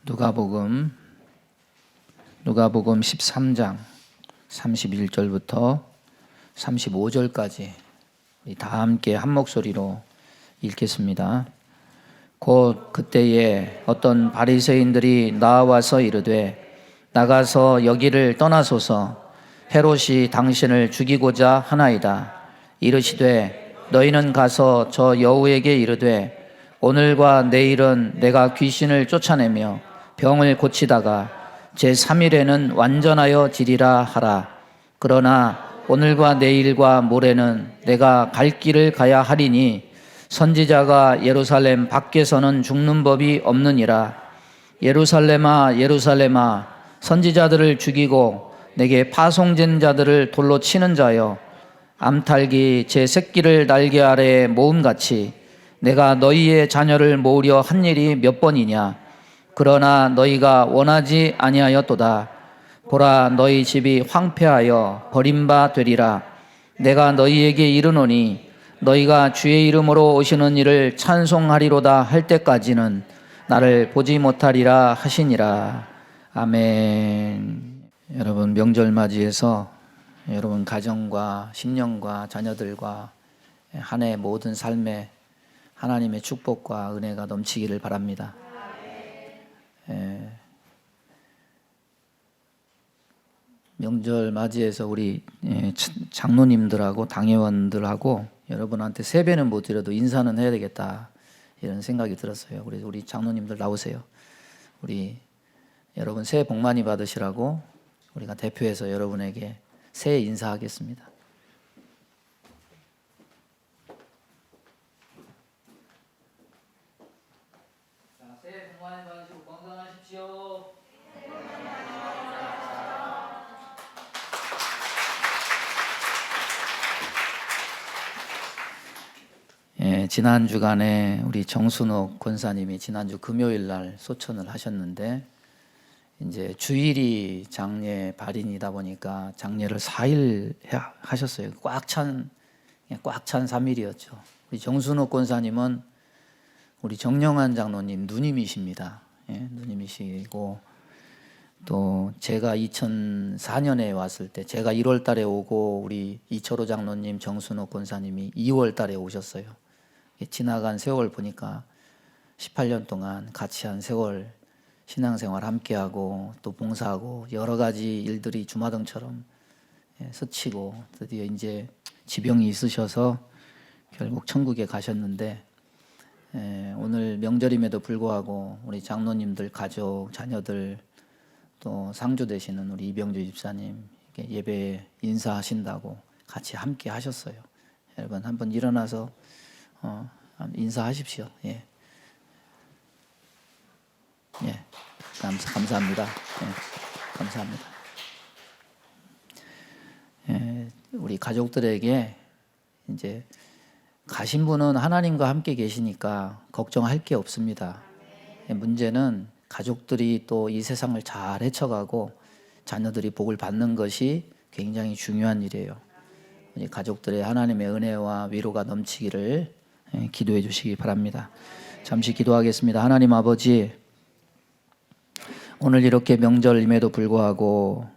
누가복음 13장 31절부터 35절까지 우리 다 함께 한 목소리로 읽겠습니다. 곧 그때에 어떤 바리새인들이 나와서 이르되 나가서 여기를 떠나소서 헤롯이 당신을 죽이고자 하나이다. 이르시되 너희는 가서 저 여우에게 이르되 오늘과 내일은 내가 귀신을 쫓아내며 병을 고치다가 제3일에는 완전하여 지리라 하라. 그러나 오늘과 내일과 모레는 내가 갈 길을 가야 하리니 선지자가 예루살렘 밖에서는 죽는 법이 없느니라. 예루살렘아 예루살렘아 선지자들을 죽이고 내게 파송된 자들을 돌로 치는 자여, 암탉이 제 새끼를 날개 아래에 모음같이 내가 너희의 자녀를 모으려 한 일이 몇 번이냐. 그러나 너희가 원하지 아니하였도다. 보라, 너희 집이 황폐하여 버림바 되리라. 내가 너희에게 이르노니 너희가 주의 이름으로 오시는 이를 찬송하리로다 할 때까지는 나를 보지 못하리라 하시니라. 아멘. 여러분, 명절 맞이해서 여러분 가정과 신령과 자녀들과 한 해 모든 삶에 하나님의 축복과 은혜가 넘치기를 바랍니다. 명절 맞이해서 우리 장로님들하고 당회원들하고 여러분한테 세배는 못 드려도 인사는 해야 되겠다, 이런 생각이 들었어요. 그래서 우리 장로님들 나오세요. 우리 여러분 새해 복 많이 받으시라고 우리가 대표해서 여러분에게 새해 인사하겠습니다. 새해 복 많이 받으시고 건강하십시오. 지난 주간에 우리 정순옥 권사님이 지난주 금요일 날 소천을 하셨는데, 이제 주일이 장례 발인이다 보니까 장례를 4일 하셨어요. 꽉 찬 3일이었죠. 우리 정순옥 권사님은 우리 정영환 장로님 누님이십니다. 누님이시고, 또 제가 2004년에 왔을 때 제가 1월 달에 오고 우리 이철호 장로님, 정순옥 권사님이 2월 달에 오셨어요. 지나간 세월 보니까 18년 동안 같이 한 세월 신앙생활 함께하고 또 봉사하고 여러 가지 일들이 주마등처럼 스치고 드디어 이제 지병이 있으셔서 결국 천국에 가셨는데, 오늘 명절임에도 불구하고 우리 장로님들 가족, 자녀들, 또 상주 되시는 우리 이병주 집사님 예배에 인사하신다고 같이 함께 하셨어요. 여러분 한번 일어나서 인사하십시오. 감사합니다. 감사합니다. 우리 가족들에게 이제 가신 분은 하나님과 함께 계시니까 걱정할 게 없습니다. 문제는 가족들이 또 이 세상을 잘 헤쳐가고 자녀들이 복을 받는 것이 굉장히 중요한 일이에요. 우리 가족들의 하나님의 은혜와 위로가 넘치기를 기도해 주시기 바랍니다. 잠시 기도하겠습니다. 하나님 아버지, 오늘 이렇게 명절임에도 불구하고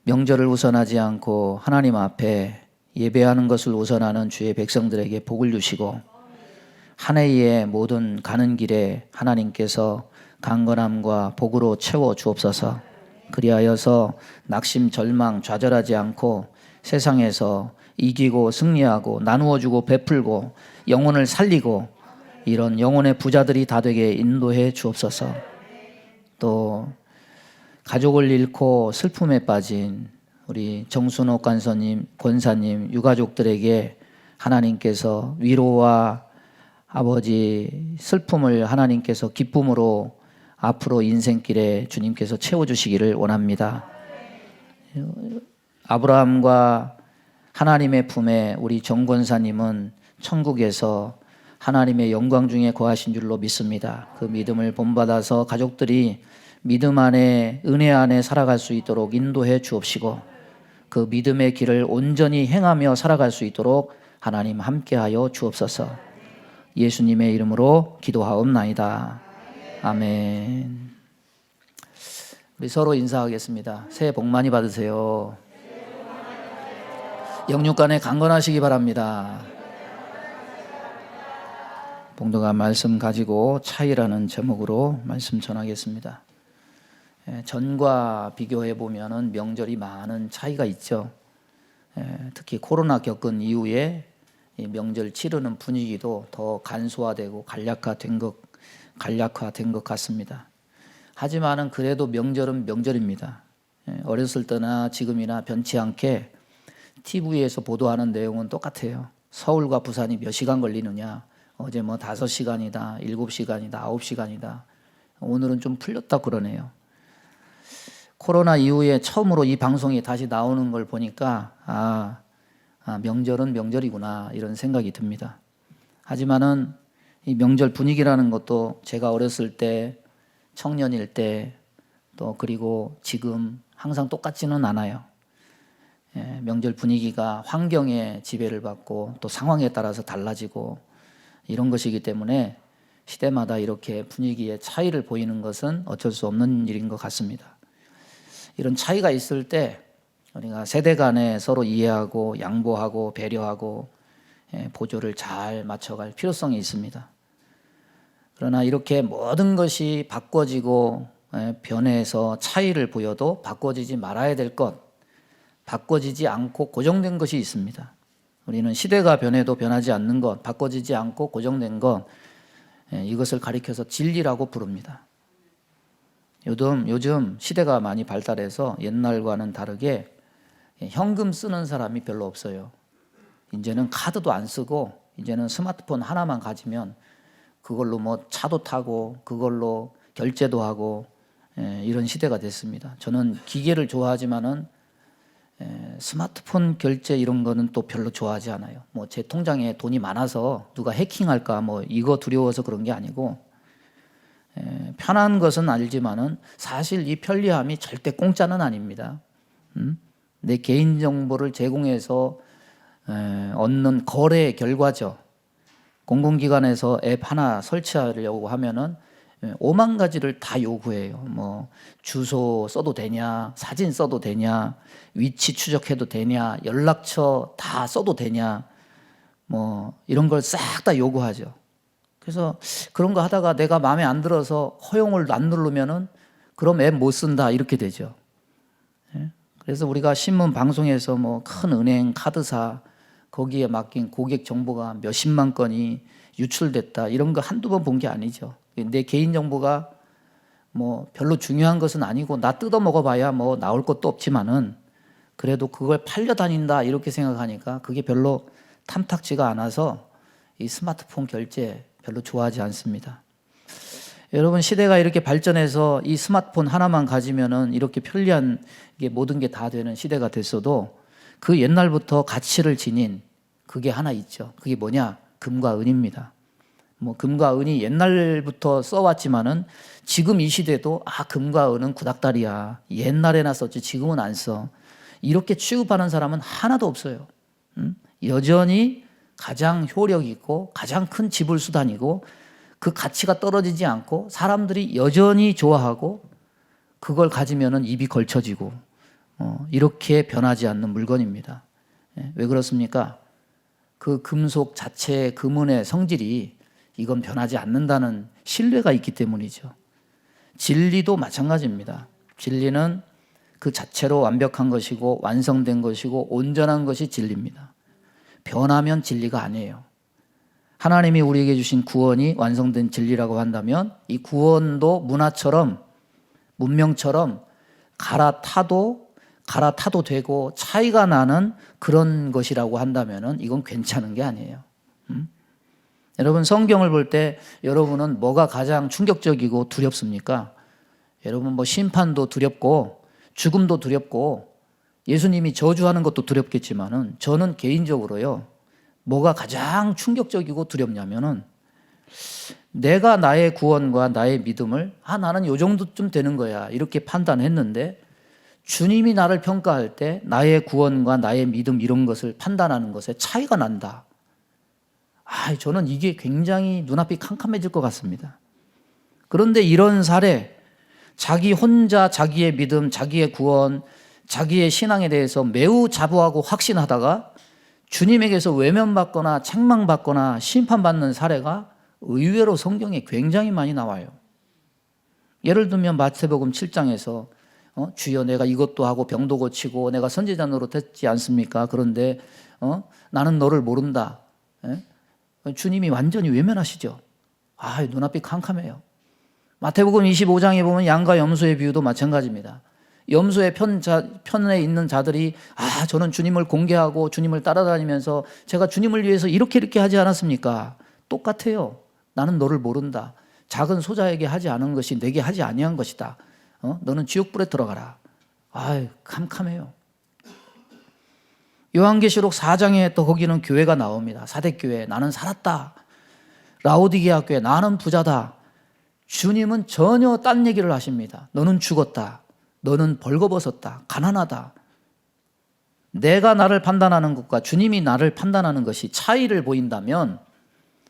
명절을 우선하지 않고 하나님 앞에 예배하는 것을 우선하는 주의 백성들에게 복을 주시고, 한 해의 모든 가는 길에 하나님께서 강건함과 복으로 채워 주옵소서. 그리하여서 낙심, 절망, 좌절하지 않고 세상에서 이기고 승리하고 나누어주고 베풀고 영혼을 살리고 이런 영혼의 부자들이 다 되게 인도해 주옵소서. 또 가족을 잃고 슬픔에 빠진 우리 정순옥 권사님 유가족들에게 하나님께서 위로와 아버지 슬픔을 하나님께서 기쁨으로 앞으로 인생길에 주님께서 채워주시기를 원합니다. 아브라함과 하나님의 품에 우리 정 권사님은 천국에서 하나님의 영광 중에 거하신 줄로 믿습니다. 그 믿음을 본받아서 가족들이 믿음 안에, 은혜 안에 살아갈 수 있도록 인도해 주옵시고, 그 믿음의 길을 온전히 행하며 살아갈 수 있도록 하나님 함께하여 주옵소서. 예수님의 이름으로 기도하옵나이다. 아멘. 우리 서로 인사하겠습니다. 새해 복 많이 받으세요. 영육간에 강건하시기 바랍니다. 봉도가 말씀 가지고 차이라는 제목으로 말씀 전하겠습니다. 전과 비교해 보면은 명절이 많은 차이가 있죠. 특히 코로나 겪은 이후에 이 명절 치르는 분위기도 더 간소화되고 간략화된 것 같습니다. 하지만은 그래도 명절은 명절입니다. 어렸을 때나 지금이나 변치 않게 TV에서 보도하는 내용은 똑같아요. 서울과 부산이 몇 시간 걸리느냐, 어제 뭐 5시간이다, 7시간이다, 9시간이다. 오늘은 좀 풀렸다 그러네요. 코로나 이후에 처음으로 이 방송이 다시 나오는 걸 보니까 명절은 명절이구나 이런 생각이 듭니다. 하지만은 이 명절 분위기라는 것도 제가 어렸을 때, 청년일 때, 또 그리고 지금 항상 똑같지는 않아요. 명절 분위기가 환경의 지배를 받고 또 상황에 따라서 달라지고 이런 것이기 때문에 시대마다 이렇게 분위기의 차이를 보이는 것은 어쩔 수 없는 일인 것 같습니다. 이런 차이가 있을 때 우리가 세대 간에 서로 이해하고 양보하고 배려하고 보조를 잘 맞춰갈 필요성이 있습니다. 그러나 이렇게 모든 것이 바꿔지고 변해서 차이를 보여도 바꿔지지 말아야 될 것, 바꿔지지 않고 고정된 것이 있습니다. 우리는 시대가 변해도 변하지 않는 것, 바꿔지지 않고 고정된 것, 이것을 가리켜서 진리라고 부릅니다. 요즘 시대가 많이 발달해서 옛날과는 다르게 현금 쓰는 사람이 별로 없어요. 이제는 카드도 안 쓰고 이제는 스마트폰 하나만 가지면 그걸로 뭐 차도 타고 그걸로 결제도 하고 이런 시대가 됐습니다. 저는 기계를 좋아하지만은 스마트폰 결제 이런 거는 또 별로 좋아하지 않아요. 뭐 제 통장에 돈이 많아서 누가 해킹할까 뭐 이거 두려워서 그런 게 아니고 편한 것은 알지만은 사실 이 편리함이 절대 공짜는 아닙니다. 내 개인 정보를 제공해서 얻는 거래의 결과죠. 공공기관에서 앱 하나 설치하려고 하면은 5만 가지를 다 요구해요. 뭐 주소 써도 되냐, 사진 써도 되냐, 위치 추적해도 되냐, 연락처 다 써도 되냐, 뭐 이런 걸 싹 다 요구하죠. 그래서 그런 거 하다가 내가 마음에 안 들어서 허용을 안 누르면은 그럼 앱 못 쓴다 이렇게 되죠. 그래서 우리가 신문 방송에서 뭐 큰 은행 카드사 거기에 맡긴 고객 정보가 몇십만 건이 유출됐다 이런 거 한두 번 본 게 아니죠. 내 개인 정보가 뭐 별로 중요한 것은 아니고 나 뜯어 먹어봐야 뭐 나올 것도 없지만은 그래도 그걸 팔려 다닌다 이렇게 생각하니까 그게 별로 탐탁지가 않아서 이 스마트폰 결제 별로 좋아하지 않습니다. 여러분 시대가 이렇게 발전해서 이 스마트폰 하나만 가지면은 이렇게 편리한 게 모든 게 다 되는 시대가 됐어도 그 옛날부터 가치를 지닌 그게 하나 있죠. 그게 뭐냐? 금과 은입니다. 뭐 금과 은이 옛날부터 써왔지만은 지금 이 시대도 금과 은은 구닥다리야. 옛날에나 썼지 지금은 안 써. 이렇게 취급하는 사람은 하나도 없어요. 여전히 가장 효력 있고 가장 큰 지불 수단이고 그 가치가 떨어지지 않고 사람들이 여전히 좋아하고 그걸 가지면은 입이 걸쳐지고 이렇게 변하지 않는 물건입니다. 왜 그렇습니까? 그 금속 자체의 금은의 성질이 이건 변하지 않는다는 신뢰가 있기 때문이죠. 진리도 마찬가지입니다. 진리는 그 자체로 완벽한 것이고 완성된 것이고 온전한 것이 진리입니다. 변하면 진리가 아니에요. 하나님이 우리에게 주신 구원이 완성된 진리라고 한다면 이 구원도 문화처럼 문명처럼 갈아타도 되고 차이가 나는 그런 것이라고 한다면 이건 괜찮은 게 아니에요. 여러분 성경을 볼 때 여러분은 뭐가 가장 충격적이고 두렵습니까? 여러분 뭐 심판도 두렵고 죽음도 두렵고 예수님이 저주하는 것도 두렵겠지만은 저는 개인적으로요 뭐가 가장 충격적이고 두렵냐면은 내가 나의 구원과 나의 믿음을 나는 요 정도쯤 되는 거야 이렇게 판단했는데 주님이 나를 평가할 때 나의 구원과 나의 믿음 이런 것을 판단하는 것에 차이가 난다. 저는 이게 굉장히 눈앞이 캄캄해질 것 같습니다. 그런데 이런 사례, 자기 혼자 자기의 믿음, 자기의 구원, 자기의 신앙에 대해서 매우 자부하고 확신하다가 주님에게서 외면받거나 책망받거나 심판받는 사례가 의외로 성경에 굉장히 많이 나와요. 예를 들면 마태복음 7장에서 주여 내가 이것도 하고 병도 고치고 내가 선지자 노릇했지 않습니까? 그런데 나는 너를 모른다. 주님이 완전히 외면하시죠. 눈앞이 캄캄해요. 마태복음 25장에 보면 양과 염소의 비유도 마찬가지입니다. 염소의 편에 있는 자들이 저는 주님을 공개하고 주님을 따라다니면서 제가 주님을 위해서 이렇게 하지 않았습니까? 똑같아요. 나는 너를 모른다. 작은 소자에게 하지 않은 것이 내게 하지 아니한 것이다. 너는 지옥불에 들어가라. 캄캄해요. 요한계시록 4장에 또 거기는 교회가 나옵니다. 사대교회, 나는 살았다. 라오디게아 교회, 나는 부자다. 주님은 전혀 딴 얘기를 하십니다. 너는 죽었다. 너는 벌거벗었다. 가난하다. 내가 나를 판단하는 것과 주님이 나를 판단하는 것이 차이를 보인다면,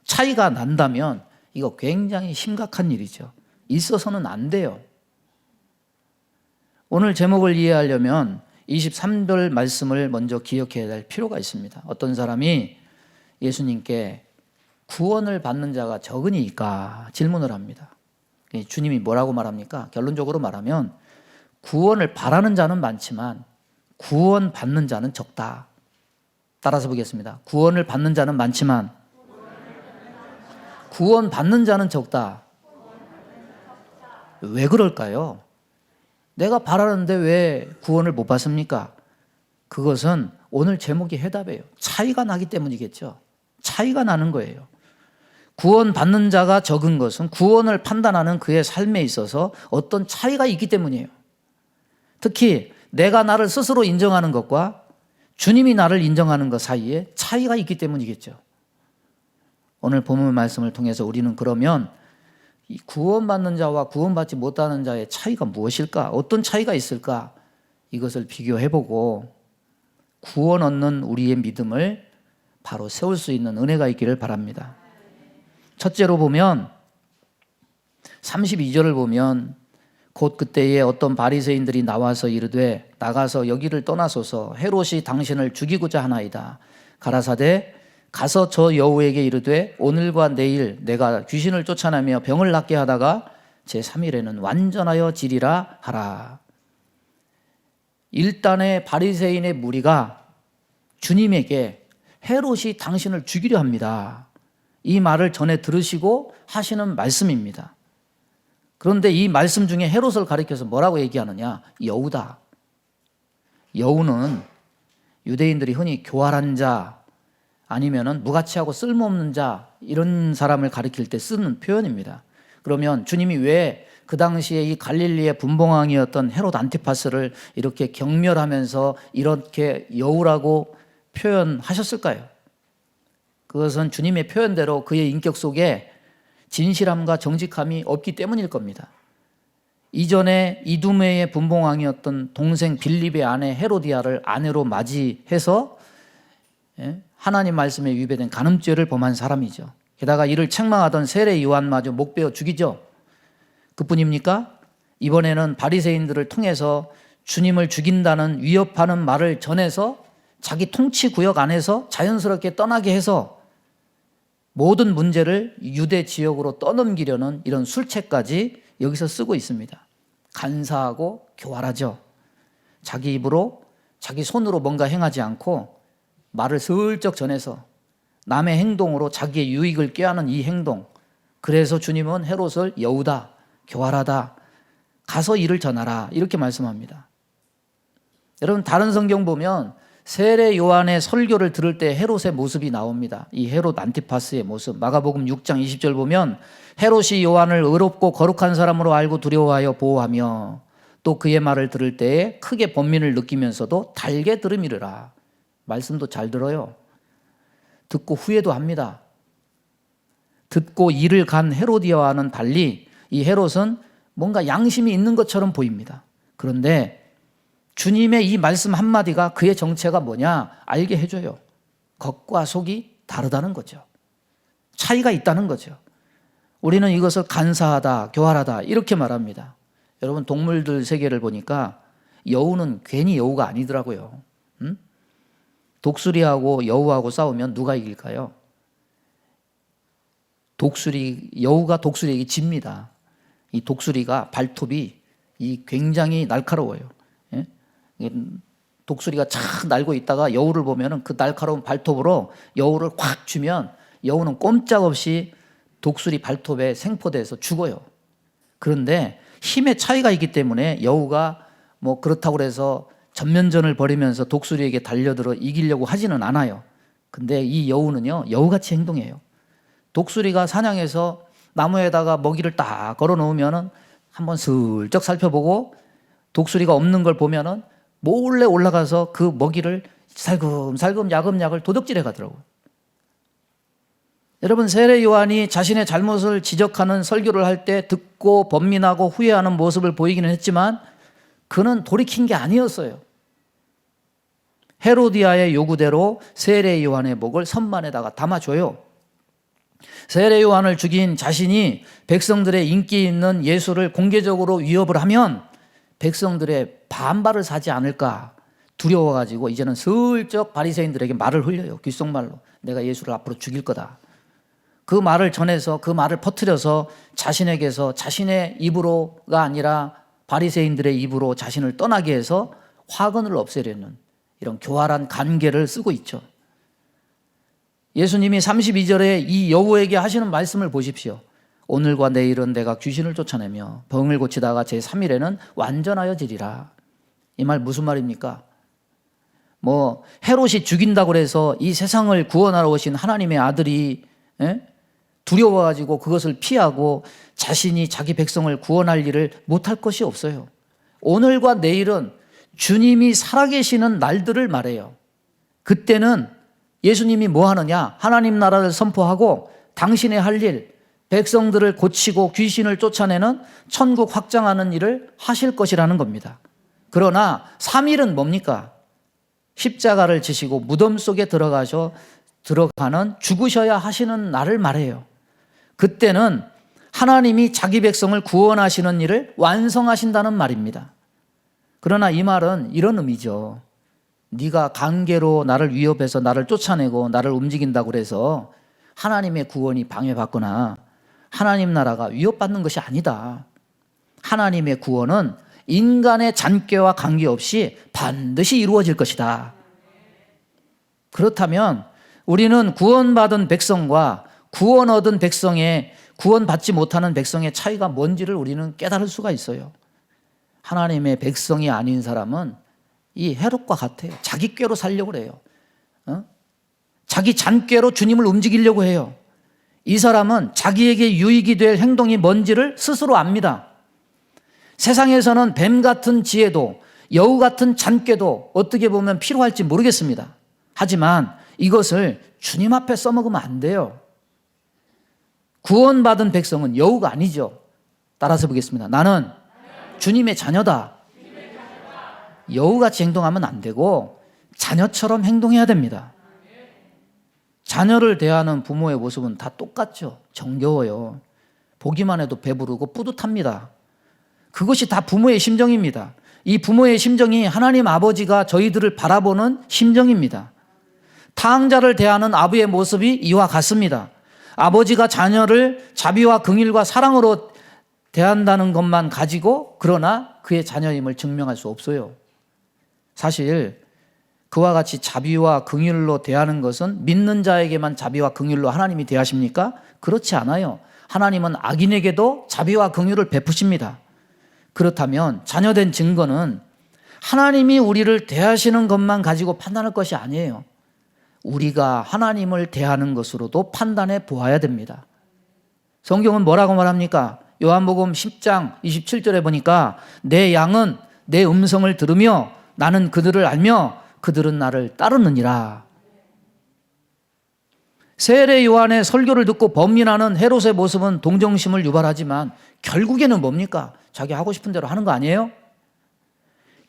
차이가 난다면 이거 굉장히 심각한 일이죠. 있어서는 안 돼요. 오늘 제목을 이해하려면 23절 말씀을 먼저 기억해야 될 필요가 있습니다. 어떤 사람이 예수님께 구원을 받는 자가 적으니까 질문을 합니다. 주님이 뭐라고 말합니까? 결론적으로 말하면 구원을 바라는 자는 많지만 구원 받는 자는 적다. 따라서 보겠습니다. 구원을 받는 자는 많지만 구원 받는 자는 적다. 왜 그럴까요? 내가 바라는데 왜 구원을 못 받습니까? 그것은 오늘 제목이 해답이에요. 차이가 나기 때문이겠죠. 차이가 나는 거예요. 구원 받는 자가 적은 것은 구원을 판단하는 그의 삶에 있어서 어떤 차이가 있기 때문이에요. 특히 내가 나를 스스로 인정하는 것과 주님이 나를 인정하는 것 사이에 차이가 있기 때문이겠죠. 오늘 본문 말씀을 통해서 우리는 그러면 이 구원받는 자와 구원받지 못하는 자의 차이가 무엇일까? 어떤 차이가 있을까? 이것을 비교해보고 구원 얻는 우리의 믿음을 바로 세울 수 있는 은혜가 있기를 바랍니다. 첫째로 보면 32절을 보면 곧 그때에 어떤 바리새인들이 나와서 이르되 나가서 여기를 떠나소서 헤롯이 당신을 죽이고자 하나이다. 가라사대 가서 저 여우에게 이르되 오늘과 내일 내가 귀신을 쫓아내며 병을 낫게 하다가 제3일에는 완전하여 지리라 하라. 일단의 바리새인의 무리가 주님에게 헤롯이 당신을 죽이려 합니다. 이 말을 전해 들으시고 하시는 말씀입니다. 그런데 이 말씀 중에 헤롯을 가리켜서 뭐라고 얘기하느냐? 여우다. 여우는 유대인들이 흔히 교활한 자 아니면은 무가치하고 쓸모없는 자 이런 사람을 가리킬 때 쓰는 표현입니다. 그러면 주님이 왜 그 당시에 이 갈릴리의 분봉왕이었던 헤롯 안티파스를 이렇게 경멸하면서 이렇게 여우라고 표현하셨을까요? 그것은 주님의 표현대로 그의 인격 속에 진실함과 정직함이 없기 때문일 겁니다. 이전에 이두메의 분봉왕이었던 동생 빌립의 아내 헤로디아를 아내로 맞이해서 하나님 말씀에 위배된 간음죄를 범한 사람이죠. 게다가 이를 책망하던 세례 요한마저 목베어 죽이죠. 그뿐입니까? 이번에는 바리새인들을 통해서 주님을 죽인다는 위협하는 말을 전해서 자기 통치 구역 안에서 자연스럽게 떠나게 해서 모든 문제를 유대 지역으로 떠넘기려는 이런 술책까지 여기서 쓰고 있습니다. 간사하고 교활하죠. 자기 입으로 자기 손으로 뭔가 행하지 않고 말을 슬쩍 전해서 남의 행동으로 자기의 유익을 꾀하는 이 행동. 그래서 주님은 헤롯을 여우다, 교활하다, 가서 이를 전하라 이렇게 말씀합니다. 여러분 다른 성경 보면 세례 요한의 설교를 들을 때 헤롯의 모습이 나옵니다. 이 헤롯 안티파스의 모습. 마가복음 6장 20절 보면 헤롯이 요한을 의롭고 거룩한 사람으로 알고 두려워하여 보호하며 또 그의 말을 들을 때에 크게 번민을 느끼면서도 달게 들음이르라. 말씀도 잘 들어요. 듣고 후회도 합니다. 듣고 이를 간 헤로디아와는 달리 이 헤롯은 뭔가 양심이 있는 것처럼 보입니다. 그런데 주님의 이 말씀 한마디가 그의 정체가 뭐냐 알게 해줘요. 겉과 속이 다르다는 거죠. 차이가 있다는 거죠. 우리는 이것을 간사하다, 교활하다 이렇게 말합니다. 여러분 동물들 세계를 보니까 여우는 괜히 여우가 아니더라고요. 독수리하고 여우하고 싸우면 누가 이길까요? 여우가 독수리에게 집니다. 이 독수리가 발톱이 굉장히 날카로워요. 예? 독수리가 착 날고 있다가 여우를 보면 그 날카로운 발톱으로 여우를 확 쥐면 여우는 꼼짝없이 독수리 발톱에 생포돼서 죽어요. 그런데 힘의 차이가 있기 때문에 여우가 뭐 그렇다고 해서 전면전을 벌이면서 독수리에게 달려들어 이기려고 하지는 않아요. 근데 이 여우는요, 여우같이 행동해요. 독수리가 사냥해서 나무에다가 먹이를 딱 걸어 놓으면은 한번 슬쩍 살펴보고 독수리가 없는 걸 보면은 몰래 올라가서 그 먹이를 살금살금 야금야금 도둑질해 가더라고요. 여러분 세례 요한이 자신의 잘못을 지적하는 설교를 할 때 듣고 번민하고 후회하는 모습을 보이기는 했지만 그는 돌이킨 게 아니었어요. 헤로디아의 요구대로 세례 요한의 목을 선반에다가 담아줘요. 세례 요한을 죽인 자신이 백성들의 인기 있는 예수를 공개적으로 위협을 하면 백성들의 반발을 사지 않을까 두려워가지고 이제는 슬쩍 바리새인들에게 말을 흘려요. 귓속말로 내가 예수를 앞으로 죽일 거다. 그 말을 전해서 그 말을 퍼뜨려서 자신에게서 자신의 입으로가 아니라 바리새인들의 입으로 자신을 떠나게 해서 화근을 없애려는 이런 교활한 간계를 쓰고 있죠. 예수님이 32절에 이 여우에게 하시는 말씀을 보십시오. 오늘과 내일은 내가 귀신을 쫓아내며 병을 고치다가 제3일에는 완전하여지리라. 이 말 무슨 말입니까? 뭐 헤롯이 죽인다고 해서 이 세상을 구원하러 오신 하나님의 아들이 두려워가지고 그것을 피하고 자신이 자기 백성을 구원할 일을 못할 것이 없어요. 오늘과 내일은 주님이 살아계시는 날들을 말해요. 그때는 예수님이 뭐 하느냐? 하나님 나라를 선포하고 당신의 할 일, 백성들을 고치고 귀신을 쫓아내는 천국 확장하는 일을 하실 것이라는 겁니다. 그러나 3일은 뭡니까? 십자가를 지시고 무덤 속에 들어가는 죽으셔야 하시는 날을 말해요. 그때는 하나님이 자기 백성을 구원하시는 일을 완성하신다는 말입니다. 그러나 이 말은 이런 의미죠. 네가 관계로 나를 위협해서 나를 쫓아내고 나를 움직인다고 해서 하나님의 구원이 방해받거나 하나님 나라가 위협받는 것이 아니다. 하나님의 구원은 인간의 잔꾀와 관계없이 반드시 이루어질 것이다. 그렇다면 우리는 구원받은 백성과 구원 얻은 백성의 구원받지 못하는 백성의 차이가 뭔지를 우리는 깨달을 수가 있어요. 하나님의 백성이 아닌 사람은 이 헤롯과 같아요. 자기 꾀로 살려고 해요. 자기 잔꾀로 주님을 움직이려고 해요. 이 사람은 자기에게 유익이 될 행동이 뭔지를 스스로 압니다. 세상에서는 뱀 같은 지혜도 여우 같은 잔꾀도 어떻게 보면 필요할지 모르겠습니다. 하지만 이것을 주님 앞에 써먹으면 안 돼요. 구원받은 백성은 여우가 아니죠. 따라서 보겠습니다. 나는 주님의 자녀다. 여우같이 행동하면 안 되고 자녀처럼 행동해야 됩니다. 자녀를 대하는 부모의 모습은 다 똑같죠. 정겨워요. 보기만 해도 배부르고 뿌듯합니다. 그것이 다 부모의 심정입니다. 이 부모의 심정이 하나님 아버지가 저희들을 바라보는 심정입니다. 타항자를 대하는 아버지의 모습이 이와 같습니다. 아버지가 자녀를 자비와 긍휼과 사랑으로 대한다는 것만 가지고 그러나 그의 자녀임을 증명할 수 없어요. 사실 그와 같이 자비와 긍휼로 대하는 것은 믿는 자에게만 자비와 긍휼로 하나님이 대하십니까? 그렇지 않아요. 하나님은 악인에게도 자비와 긍휼을 베푸십니다. 그렇다면 자녀된 증거는 하나님이 우리를 대하시는 것만 가지고 판단할 것이 아니에요. 우리가 하나님을 대하는 것으로도 판단해 보아야 됩니다. 성경은 뭐라고 말합니까? 요한복음 10장 27절에 보니까 내 양은 내 음성을 들으며 나는 그들을 알며 그들은 나를 따르느니라. 세례 요한의 설교를 듣고 번민하는 헤롯의 모습은 동정심을 유발하지만 결국에는 뭡니까? 자기 하고 싶은 대로 하는 거 아니에요?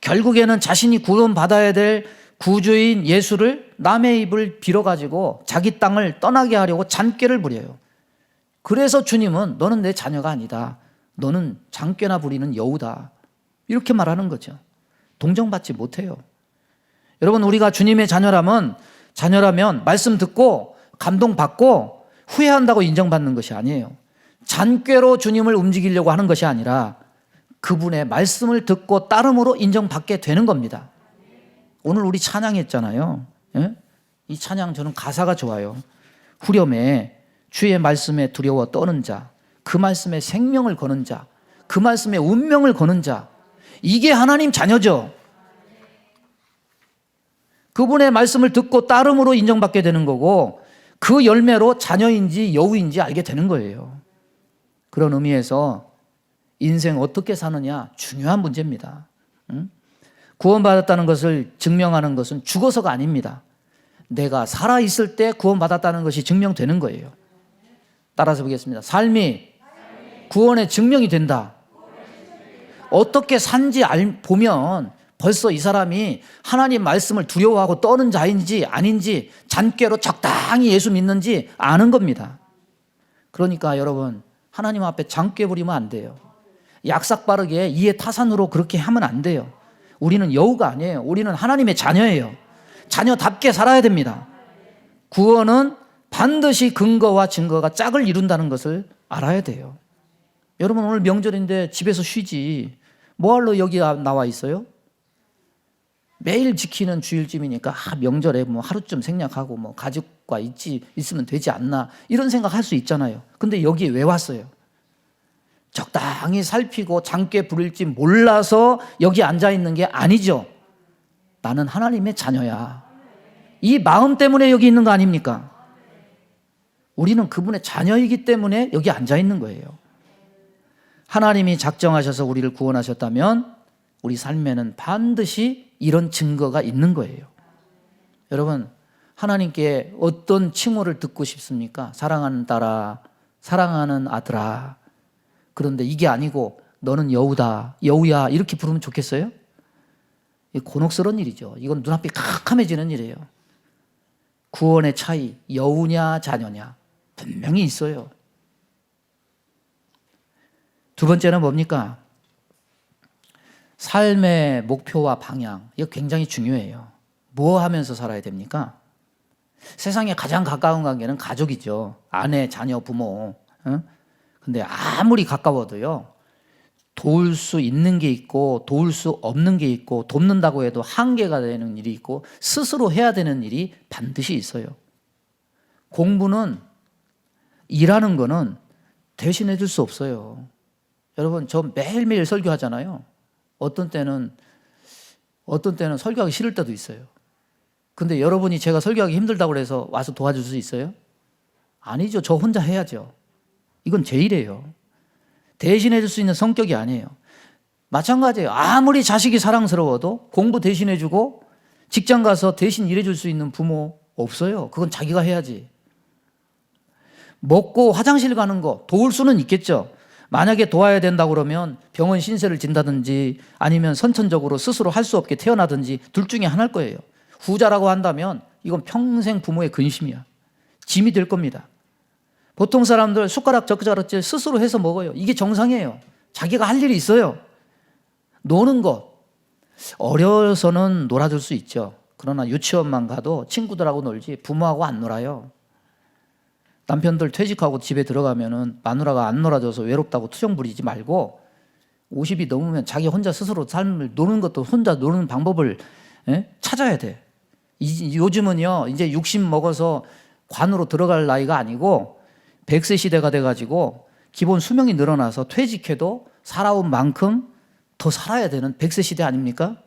결국에는 자신이 구원받아야 될 구주인 예수를 남의 입을 빌어가지고 자기 땅을 떠나게 하려고 잔꾀를 부려요. 그래서 주님은 너는 내 자녀가 아니다. 너는 장꾀나 부리는 여우다. 이렇게 말하는 거죠. 동정받지 못해요. 여러분, 우리가 주님의 자녀라면 말씀 듣고 감동받고 후회한다고 인정받는 것이 아니에요. 잔꾀로 주님을 움직이려고 하는 것이 아니라 그분의 말씀을 듣고 따름으로 인정받게 되는 겁니다. 오늘 우리 찬양했잖아요. 예? 이 찬양 저는 가사가 좋아요. 후렴에 주의 말씀에 두려워 떠는 자, 그 말씀에 생명을 거는 자, 그 말씀에 운명을 거는 자, 이게 하나님 자녀죠. 그분의 말씀을 듣고 따름으로 인정받게 되는 거고 그 열매로 자녀인지 여우인지 알게 되는 거예요. 그런 의미에서 인생 어떻게 사느냐 중요한 문제입니다. 구원받았다는 것을 증명하는 것은 죽어서가 아닙니다. 내가 살아있을 때 구원받았다는 것이 증명되는 거예요. 따라서 보겠습니다. 삶이 구원의 증명이 된다. 어떻게 산지 보면 벌써 이 사람이 하나님 말씀을 두려워하고 떠는 자인지 아닌지 잔꾀로 적당히 예수 믿는지 아는 겁니다. 그러니까 여러분, 하나님 앞에 장꾀 부리면 안 돼요. 약삭빠르게 이해타산으로 그렇게 하면 안 돼요. 우리는 여우가 아니에요. 우리는 하나님의 자녀예요. 자녀답게 살아야 됩니다. 구원은 반드시 근거와 증거가 짝을 이룬다는 것을 알아야 돼요. 여러분, 오늘 명절인데 집에서 쉬지 뭐하러 여기 나와 있어요? 매일 지키는 주일쯤이니까 명절에 뭐 하루쯤 생략하고 뭐 가족과 있으면 되지 않나 이런 생각할 수 있잖아요. 근데 여기에 왜 왔어요? 적당히 살피고 장꾀 부릴지 몰라서 여기 앉아 있는 게 아니죠. 나는 하나님의 자녀야. 이 마음 때문에 여기 있는 거 아닙니까? 우리는 그분의 자녀이기 때문에 여기 앉아 있는 거예요. 하나님이 작정하셔서 우리를 구원하셨다면 우리 삶에는 반드시 이런 증거가 있는 거예요. 여러분, 하나님께 어떤 칭호를 듣고 싶습니까? 사랑하는 딸아, 사랑하는 아들아. 그런데 이게 아니고 너는 여우다, 여우야 이렇게 부르면 좋겠어요? 곤혹스러운 일이죠. 이건 눈앞이 캄캄해지는 일이에요. 구원의 차이, 여우냐 자녀냐 분명히 있어요. 두 번째는 뭡니까? 삶의 목표와 방향, 이거 굉장히 중요해요. 뭐 하면서 살아야 됩니까? 세상에 가장 가까운 관계는 가족이죠. 아내, 자녀, 부모. 근데 아무리 가까워도요, 도울 수 있는 게 있고 도울 수 없는 게 있고 돕는다고 해도 한계가 되는 일이 있고 스스로 해야 되는 일이 반드시 있어요. 공부는, 일하는 거는 대신해 줄 수 없어요. 여러분, 저 매일매일 설교하잖아요. 어떤 때는 설교하기 싫을 때도 있어요. 근데 여러분이 제가 설교하기 힘들다고 해서 와서 도와줄 수 있어요? 아니죠. 저 혼자 해야죠. 이건 제 일이에요. 대신해 줄 수 있는 성격이 아니에요. 마찬가지예요. 아무리 자식이 사랑스러워도 공부 대신해 주고 직장 가서 대신 일해 줄 수 있는 부모 없어요. 그건 자기가 해야지. 먹고 화장실 가는 거 도울 수는 있겠죠. 만약에 도와야 된다 그러면 병원 신세를 진다든지 아니면 선천적으로 스스로 할 수 없게 태어나든지 둘 중에 하나일 거예요. 후자라고 한다면 이건 평생 부모의 근심이야. 짐이 될 겁니다. 보통 사람들 숟가락 젓가락질 스스로 해서 먹어요. 이게 정상이에요. 자기가 할 일이 있어요. 노는 것, 어려서는 놀아줄 수 있죠. 그러나 유치원만 가도 친구들하고 놀지 부모하고 안 놀아요. 남편들 퇴직하고 집에 들어가면은 마누라가 안 놀아줘서 외롭다고 투정 부리지 말고 50이 넘으면 자기 혼자 스스로 삶을 노는 것도 혼자 노는 방법을 찾아야 돼. 요즘은요, 이제 60 먹어서 관으로 들어갈 나이가 아니고 100세 시대가 돼가지고 기본 수명이 늘어나서 퇴직해도 살아온 만큼 더 살아야 되는 100세 시대 아닙니까?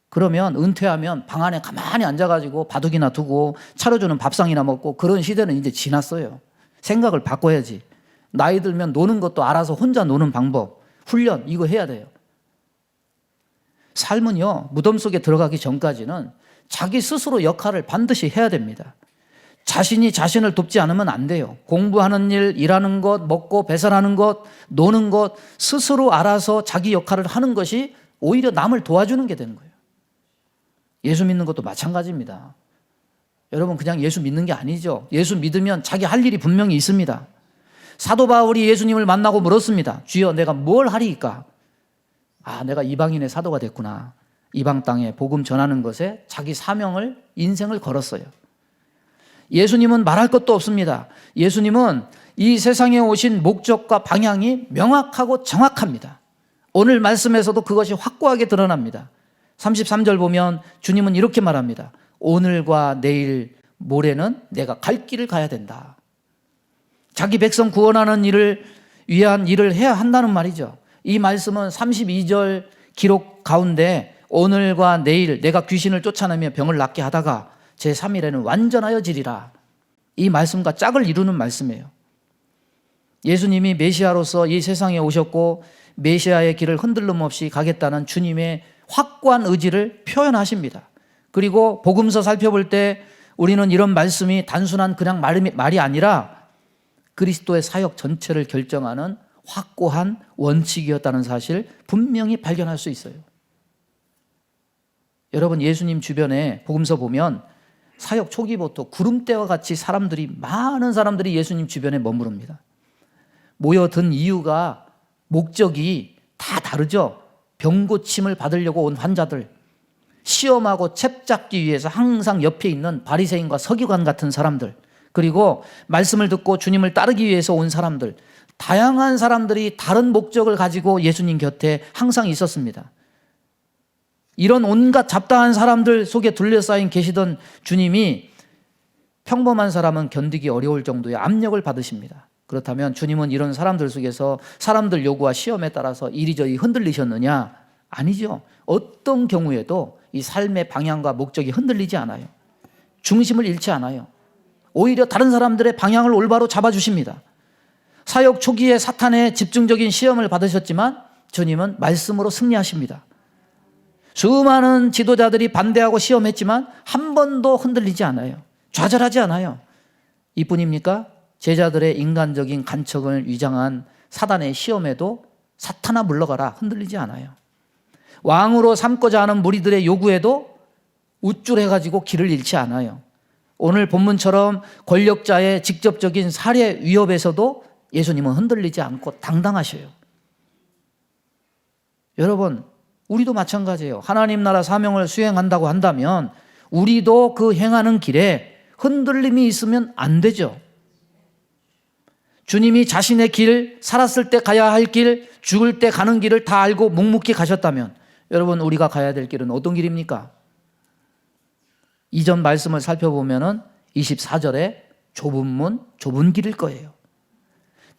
그러면 은퇴하면 방 안에 가만히 앉아가지고 바둑이나 두고 차려주는 밥상이나 먹고 그런 시대는 이제 지났어요. 생각을 바꿔야지. 나이 들면 노는 것도 알아서 혼자 노는 방법, 훈련 이거 해야 돼요. 삶은요, 무덤 속에 들어가기 전까지는 자기 스스로 역할을 반드시 해야 됩니다. 자신이 자신을 돕지 않으면 안 돼요. 공부하는 일, 일하는 것, 먹고 배설하는 것, 노는 것 스스로 알아서 자기 역할을 하는 것이 오히려 남을 도와주는 게 되는 거예요. 예수 믿는 것도 마찬가지입니다. 여러분, 그냥 예수 믿는 게 아니죠. 예수 믿으면 자기 할 일이 분명히 있습니다. 사도 바울이 예수님을 만나고 물었습니다. 주여, 내가 뭘 하리이까? 내가 이방인의 사도가 됐구나. 이방 땅에 복음 전하는 것에 자기 사명을, 인생을 걸었어요. 예수님은 말할 것도 없습니다. 예수님은 이 세상에 오신 목적과 방향이 명확하고 정확합니다. 오늘 말씀에서도 그것이 확고하게 드러납니다. 33절 보면 주님은 이렇게 말합니다. 오늘과 내일, 모레는 내가 갈 길을 가야 된다. 자기 백성 구원하는 일을 위한 일을 해야 한다는 말이죠. 이 말씀은 32절 기록 가운데 오늘과 내일 내가 귀신을 쫓아내며 병을 낫게 하다가 제3일에는 완전하여 지리라. 이 말씀과 짝을 이루는 말씀이에요. 예수님이 메시아로서 이 세상에 오셨고 메시아의 길을 흔들림 없이 가겠다는 주님의 확고한 의지를 표현하십니다. 그리고 복음서 살펴볼 때 우리는 이런 말씀이 단순한 그냥 말이 아니라 그리스도의 사역 전체를 결정하는 확고한 원칙이었다는 사실 분명히 발견할 수 있어요. 여러분, 예수님 주변에 복음서 보면 사역 초기부터 구름대와 같이 많은 사람들이 예수님 주변에 머무릅니다. 모여든 이유가, 목적이 다 다르죠. 병 고침을 받으려고 온 환자들, 시험하고 책 잡기 위해서 항상 옆에 있는 바리새인과 서기관 같은 사람들, 그리고 말씀을 듣고 주님을 따르기 위해서 온 사람들, 다양한 사람들이 다른 목적을 가지고 예수님 곁에 항상 있었습니다. 이런 온갖 잡다한 사람들 속에 둘러싸인 계시던 주님이 평범한 사람은 견디기 어려울 정도의 압력을 받으십니다. 그렇다면 주님은 이런 사람들 속에서 사람들 요구와 시험에 따라서 이리저리 흔들리셨느냐? 아니죠. 어떤 경우에도 이 삶의 방향과 목적이 흔들리지 않아요. 중심을 잃지 않아요. 오히려 다른 사람들의 방향을 올바로 잡아주십니다. 사역 초기에 사탄의 집중적인 시험을 받으셨지만 주님은 말씀으로 승리하십니다. 수많은 지도자들이 반대하고 시험했지만 한 번도 흔들리지 않아요. 좌절하지 않아요. 이뿐입니까? 제자들의 인간적인 간척을 위장한 사단의 시험에도 사탄아 물러가라, 흔들리지 않아요. 왕으로 삼고자 하는 무리들의 요구에도 우쭐해가지고 길을 잃지 않아요. 오늘 본문처럼 권력자의 직접적인 살해 위협에서도 예수님은 흔들리지 않고 당당하셔요. 여러분, 우리도 마찬가지예요. 하나님 나라 사명을 수행한다고 한다면 우리도 그 행하는 길에 흔들림이 있으면 안 되죠. 주님이 자신의 길, 살았을 때 가야 할 길, 죽을 때 가는 길을 다 알고 묵묵히 가셨다면 여러분, 우리가 가야 될 길은 어떤 길입니까? 이전 말씀을 살펴보면 24절에 좁은 문, 좁은 길일 거예요.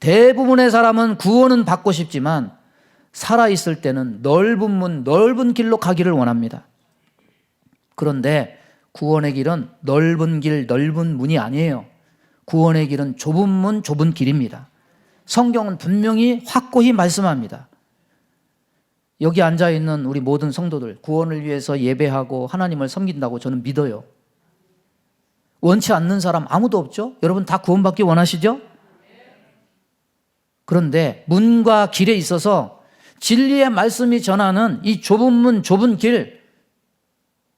대부분의 사람은 구원은 받고 싶지만 살아있을 때는 넓은 문, 넓은 길로 가기를 원합니다. 그런데 구원의 길은 넓은 길, 넓은 문이 아니에요. 구원의 길은 좁은 문, 좁은 길입니다. 성경은 분명히 확고히 말씀합니다. 여기 앉아있는 우리 모든 성도들, 구원을 위해서 예배하고 하나님을 섬긴다고 저는 믿어요. 원치 않는 사람 아무도 없죠? 여러분 다 구원받기 원하시죠? 그런데 문과 길에 있어서 진리의 말씀이 전하는 이 좁은 문, 좁은 길,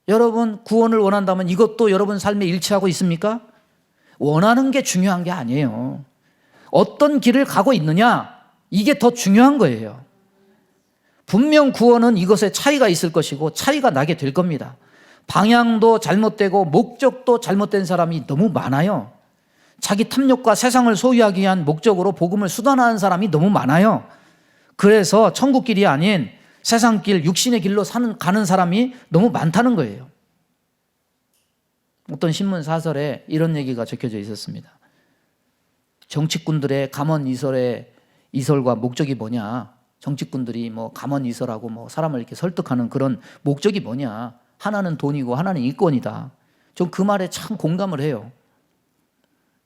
여러분 구원을 원한다면 이것도 여러분 삶에 일치하고 있습니까? 원하는 게 중요한 게 아니에요. 어떤 길을 가고 있느냐, 이게 더 중요한 거예요. 분명 구원은 이것에 차이가 있을 것이고 차이가 나게 될 겁니다. 방향도 잘못되고 목적도 잘못된 사람이 너무 많아요. 자기 탐욕과 세상을 소유하기 위한 목적으로 복음을 수단화하는 사람이 너무 많아요. 그래서 천국 길이 아닌 세상 길, 육신의 길로 가는 사람이 너무 많다는 거예요. 어떤 신문 사설에 이런 얘기가 적혀져 있었습니다. 정치꾼들의 감언이설의 이설과 목적이 뭐냐? 정치꾼들이 감언이설하고 사람을 이렇게 설득하는 그런 목적이 뭐냐? 하나는 돈이고 하나는 이권이다. 전 그 말에 참 공감을 해요.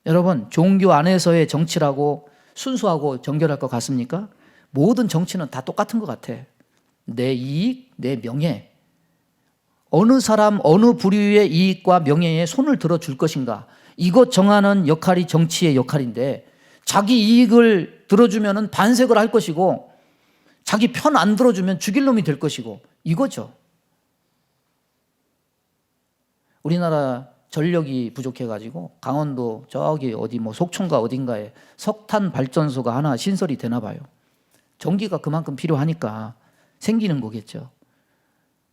여러분, 종교 안에서의 정치라고 순수하고 정결할 것 같습니까? 모든 정치는 다 똑같은 것 같아. 내 이익, 내 명예. 어느 사람, 어느 부류의 이익과 명예에 손을 들어줄 것인가. 이것 정하는 역할이 정치의 역할인데 자기 이익을 들어주면 반색을 할 것이고 자기 편 안 들어주면 죽일 놈이 될 것이고 이거죠. 우리나라 전력이 부족해가지고 강원도 저기 어디 뭐 속초인가 어딘가에 석탄 발전소가 하나 신설이 되나 봐요. 전기가 그만큼 필요하니까 생기는 거겠죠.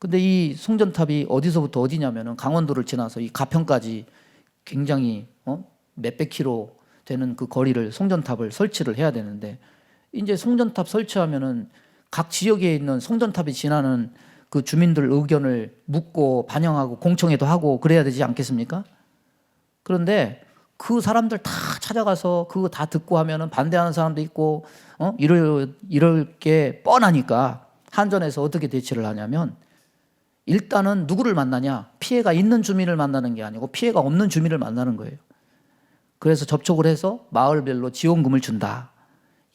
근데 이 송전탑이 어디서부터 어디냐면은 강원도를 지나서 이 가평까지 굉장히 몇백 킬로 되는 그 거리를 송전탑을 설치를 해야 되는데, 이제 송전탑 설치하면은 각 지역에 있는 송전탑이 지나는 그 주민들 의견을 묻고 반영하고 공청회도 하고 그래야 되지 않겠습니까? 그런데 그 사람들 다 찾아가서 그거 다 듣고 하면은 반대하는 사람도 있고 이럴 게 뻔하니까 한전에서 어떻게 대처를 하냐면, 일단은 누구를 만나냐? 피해가 있는 주민을 만나는 게 아니고 피해가 없는 주민을 만나는 거예요. 그래서 접촉을 해서 마을별로 지원금을 준다.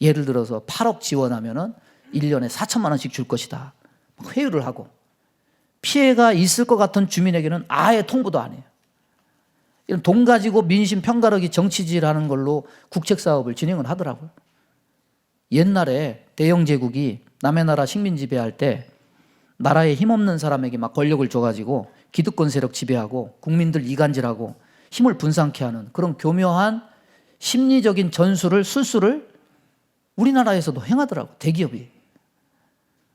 예를 들어서 8억 지원하면은 1년에 4천만 원씩 줄 것이다. 회유를 하고, 피해가 있을 것 같은 주민에게는 아예 통보도 안 해요. 이런 돈 가지고 민심 편가르기 정치질하는 걸로 국책 사업을 진행을 하더라고요. 옛날에 대영 제국이 남의 나라 식민 지배할 때 나라에 힘없는 사람에게 막 권력을 줘가지고 기득권 세력 지배하고 국민들 이간질하고 힘을 분산케 하는 그런 교묘한 심리적인 전술을 술수를 우리나라에서도 행하더라고, 대기업이.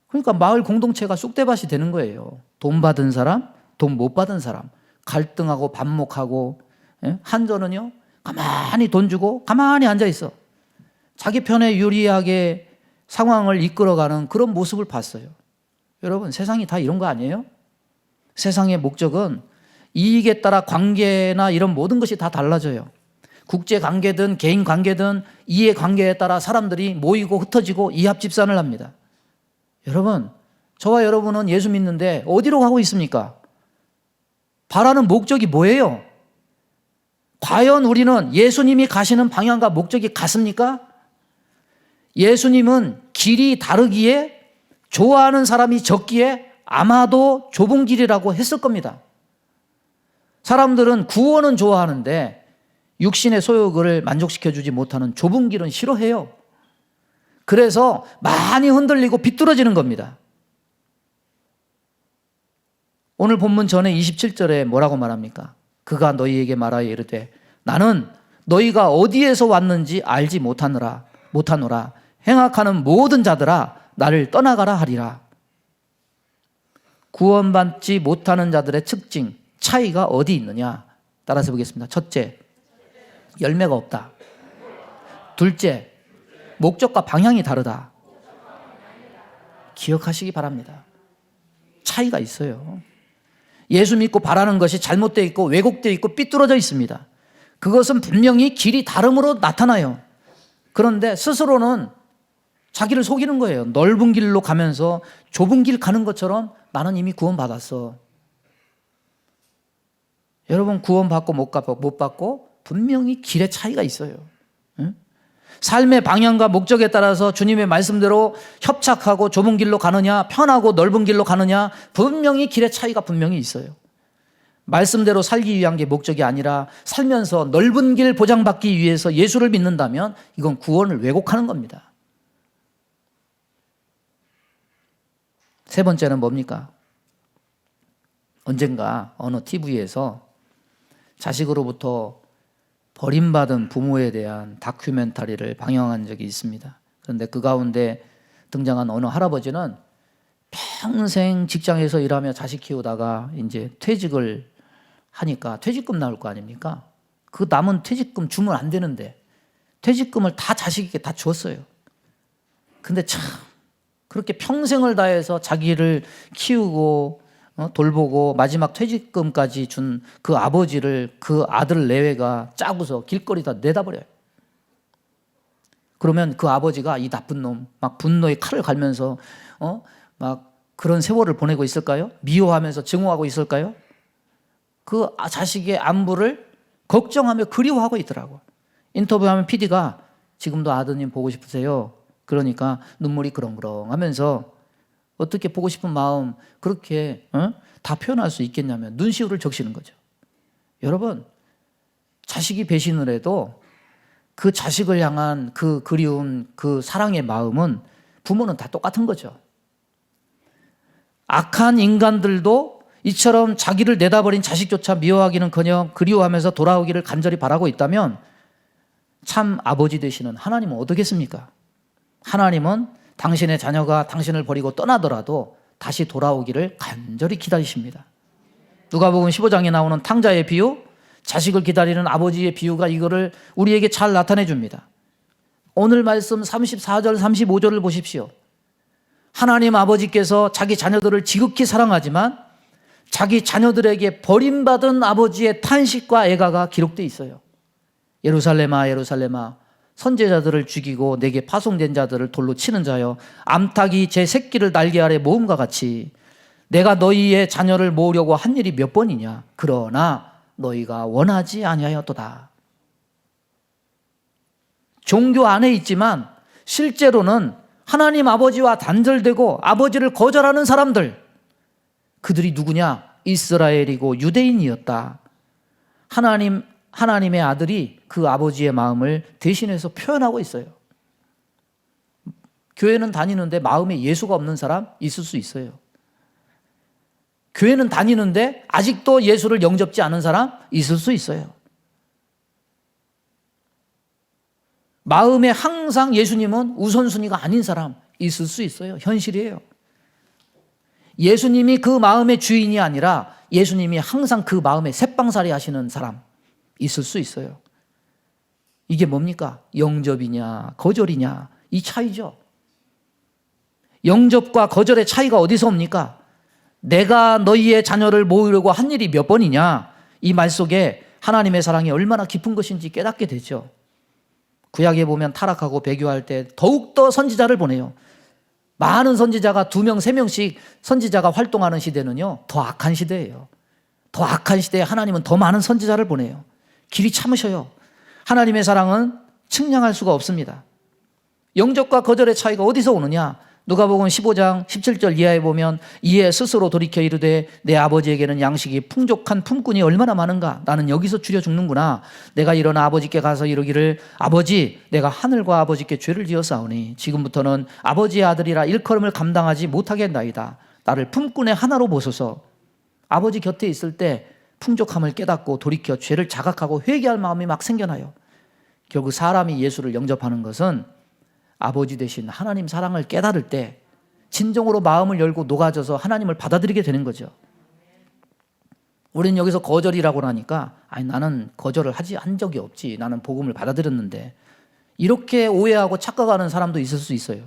그러니까 마을 공동체가 쑥대밭이 되는 거예요. 돈 받은 사람, 돈 못 받은 사람, 갈등하고 반목하고. 한전은요, 가만히 돈 주고 가만히 앉아 있어. 자기 편에 유리하게 상황을 이끌어가는 그런 모습을 봤어요. 여러분, 세상이 다 이런 거 아니에요? 세상의 목적은 이익에 따라 관계나 이런 모든 것이 다 달라져요. 국제 관계든 개인 관계든 이해 관계에 따라 사람들이 모이고 흩어지고 이합집산을 합니다. 여러분, 저와 여러분은 예수 믿는데 어디로 가고 있습니까? 바라는 목적이 뭐예요? 과연 우리는 예수님이 가시는 방향과 목적이 같습니까? 예수님은 길이 다르기에, 좋아하는 사람이 적기에 아마도 좁은 길이라고 했을 겁니다. 사람들은 구원은 좋아하는데 육신의 소욕을 만족시켜주지 못하는 좁은 길은 싫어해요. 그래서 많이 흔들리고 비뚤어지는 겁니다. 오늘 본문 전에 27절에 뭐라고 말합니까? 그가 너희에게 말하여 이르되 나는 너희가 어디에서 왔는지 알지 못하노라. 행악하는 모든 자들아 나를 떠나가라 하리라. 구원받지 못하는 자들의 특징, 차이가 어디 있느냐? 따라서 보겠습니다. 첫째, 열매가 없다. 둘째, 목적과 방향이 다르다. 기억하시기 바랍니다. 차이가 있어요. 예수 믿고 바라는 것이 잘못되어 있고 왜곡되어 있고 삐뚤어져 있습니다. 그것은 분명히 길이 다름으로 나타나요. 그런데 스스로는 자기를 속이는 거예요. 넓은 길로 가면서 좁은 길 가는 것처럼 나는 이미 구원받았어. 여러분, 구원받고 못 받고 분명히 길의 차이가 있어요. 응? 삶의 방향과 목적에 따라서 주님의 말씀대로 협착하고 좁은 길로 가느냐, 편하고 넓은 길로 가느냐, 분명히 길의 차이가 분명히 있어요. 말씀대로 살기 위한 게 목적이 아니라 살면서 넓은 길 보장받기 위해서 예수를 믿는다면 이건 구원을 왜곡하는 겁니다. 세 번째는 뭡니까? 언젠가 어느 TV에서 자식으로부터 버림받은 부모에 대한 다큐멘터리를 방영한 적이 있습니다. 그런데 그 가운데 등장한 어느 할아버지는 평생 직장에서 일하며 자식 키우다가 이제 퇴직을 하니까 퇴직금 나올 거 아닙니까? 그 남은 퇴직금 주면 안 되는데 퇴직금을 다 자식에게 다 줬어요. 근데 참 그렇게 평생을 다해서 자기를 키우고 돌보고 마지막 퇴직금까지 준 그 아버지를 그 아들 내외가 짜고서 길거리다 내다버려요. 그러면 그 아버지가 이 나쁜 놈 막 분노의 칼을 갈면서 막 그런 세월을 보내고 있을까요? 미워하면서 증오하고 있을까요? 그 자식의 안부를 걱정하며 그리워하고 있더라고. 인터뷰하면 PD가 지금도 아드님 보고 싶으세요? 그러니까 눈물이 그렁그렁 하면서 어떻게 보고 싶은 마음 그렇게 다 표현할 수 있겠냐면 눈시울을 적시는 거죠. 여러분, 자식이 배신을 해도 그 자식을 향한 그 그리움, 그 사랑의 마음은 부모는 다 똑같은 거죠. 악한 인간들도 이처럼 자기를 내다버린 자식조차 미워하기는커녕 그리워하면서 돌아오기를 간절히 바라고 있다면 참 아버지 되시는 하나님은 어떻겠습니까? 하나님은 당신의 자녀가 당신을 버리고 떠나더라도 다시 돌아오기를 간절히 기다리십니다. 누가복음 15장에 나오는 탕자의 비유, 자식을 기다리는 아버지의 비유가 이거를 우리에게 잘 나타내 줍니다. 오늘 말씀 34절 35절을 보십시오. 하나님 아버지께서 자기 자녀들을 지극히 사랑하지만 자기 자녀들에게 버림받은 아버지의 탄식과 애가가 기록되어 있어요. 예루살렘아 예루살렘아 선제자들을 죽이고 내게 파송된 자들을 돌로 치는 자여, 암탉이 제 새끼를 날개 아래 모음과 같이 내가 너희의 자녀를 모으려고 한 일이 몇 번이냐. 그러나 너희가 원하지 아니하였도다. 종교 안에 있지만 실제로는 하나님 아버지와 단절되고 아버지를 거절하는 사람들, 그들이 누구냐? 이스라엘이고 유대인이었다. 하나님의 아들이 그 아버지의 마음을 대신해서 표현하고 있어요. 교회는 다니는데 마음에 예수가 없는 사람 있을 수 있어요. 교회는 다니는데 아직도 예수를 영접지 않은 사람 있을 수 있어요. 마음에 항상 예수님은 우선순위가 아닌 사람 있을 수 있어요. 현실이에요. 예수님이 그 마음의 주인이 아니라 예수님이 항상 그 마음에 새빵살이 하시는 사람 있을 수 있어요. 이게 뭡니까? 영접이냐 거절이냐 이 차이죠. 영접과 거절의 차이가 어디서 옵니까? 내가 너희의 자녀를 모으려고 한 일이 몇 번이냐, 이 말 속에 하나님의 사랑이 얼마나 깊은 것인지 깨닫게 되죠. 구약에 보면 타락하고 배교할 때 더욱더 선지자를 보내요. 많은 선지자가 2명, 3명씩 선지자가 활동하는 시대는요, 더 악한 시대예요. 더 악한 시대에 하나님은 더 많은 선지자를 보내요. 길이 참으셔요. 하나님의 사랑은 측량할 수가 없습니다. 영접과 거절의 차이가 어디서 오느냐? 누가복음 15장 17절 이하에 보면 이에 스스로 돌이켜 이르되 내 아버지에게는 양식이 풍족한 품꾼이 얼마나 많은가. 나는 여기서 줄여 죽는구나. 내가 일어나 아버지께 가서 이르기를 아버지 내가 하늘과 아버지께 죄를 지었사오니 지금부터는 아버지의 아들이라 일컬음을 감당하지 못하겠나이다. 나를 품꾼의 하나로 보소서. 아버지 곁에 있을 때 풍족함을 깨닫고 돌이켜 죄를 자각하고 회개할 마음이 막 생겨나요. 결국 사람이 예수를 영접하는 것은 아버지 되신 하나님 사랑을 깨달을 때 진정으로 마음을 열고 녹아져서 하나님을 받아들이게 되는 거죠. 우리는 여기서 거절이라고 하니까 아니 나는 거절을 한 적이 없지. 나는 복음을 받아들였는데, 이렇게 오해하고 착각하는 사람도 있을 수 있어요.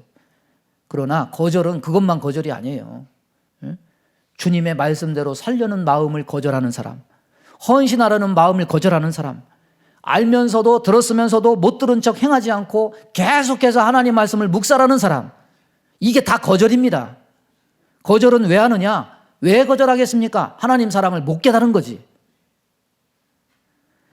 그러나 거절은 그것만 거절이 아니에요. 주님의 말씀대로 살려는 마음을 거절하는 사람, 헌신하려는 마음을 거절하는 사람, 알면서도 들었으면서도 못 들은 척 행하지 않고 계속해서 하나님 말씀을 묵살하는 사람, 이게 다 거절입니다. 거절은 왜 하느냐? 왜 거절하겠습니까? 하나님 사랑을 못 깨달은 거지.